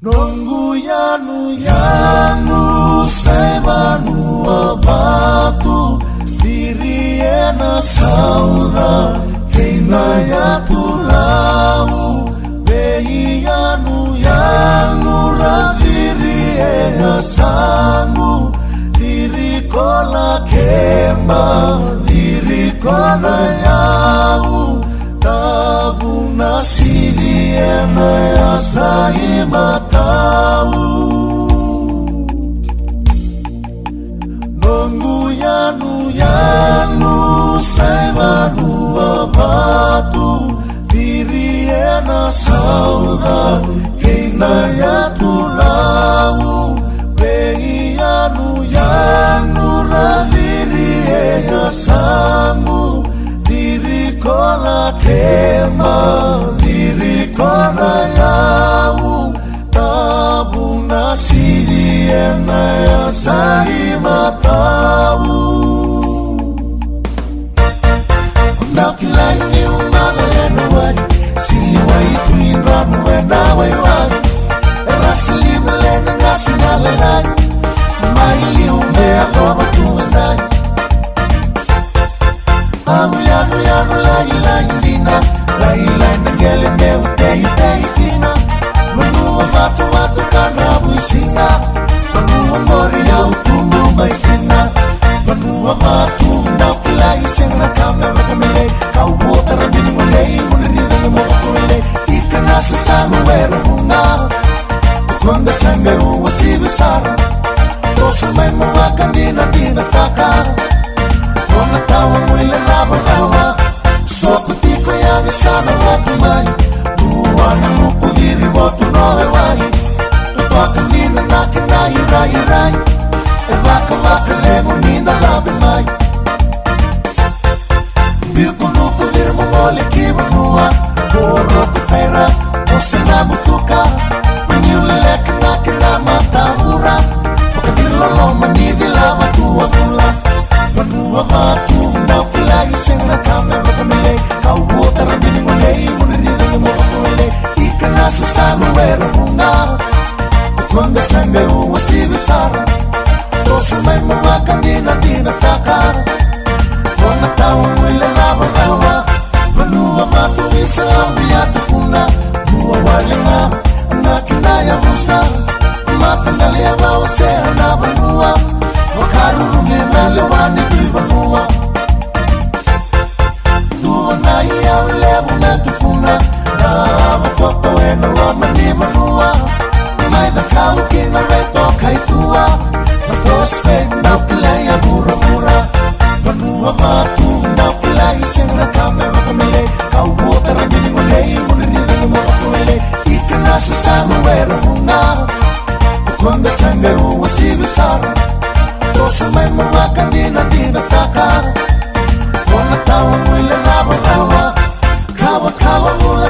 Nongu yanu saibanu abatu diriena sauda keina yatu lau bei yanu radiriena sangu dirikola kema dirikola yau tabuna sidiena yasai matau nongu yanu saibanu abatu diriena sauda keina yatu lau bei yanu radiriena sangu dirikola kema dirikola yau tabuna sidiena yasai matau nakilani unagalenu wai siliwai tuinranu wenawai wai erasilimlena ngasingalalai maili umbea koba tuendai yanu lai dina lai ngele meu tei dina menua matu kanabu singa menua mori au tumbu mai kina menua matu na kulai senga kamera kamele kau botara bini mulai mulai dengan mau kulai ikana sesama werunga konda sanga wasi besar dosa mai makan dina takar kona tawa mulai rawa soko tiko yani sana watu mai duwana muku diri watu noe wai tupaka nina nake na irai waka lemo nina labe mai biku nuku diri mongole kiba nua koro kukaira kose na butuka menyuleleke nake na matahura waka diri loloma nidi lama tua mula manua matu na kulai sengra kamera kamele kau botara bini mulai mulai dengan mau kulai ikana sesama werunga konda sanga wasi besar dosa mai makan dina takar kona tahu mulai rawa manua matu bisa ambiatu kuna dua walenga nakina ya musa matangale ya bawa sehana banua wakarurungi nalewani dibanua duwana ya ulebu na tukuna na makoto eno loma ni manua maida kau kina meto kaitua na tospe na pilai ya bura banua matu na pilai sengra kamera kamele kau botara bini ngolei mulini dengan mau kulele ikana sesama werunga konda sanga wasi besar dosa mai makan dina takar kona tawa mulai rawa kawa mula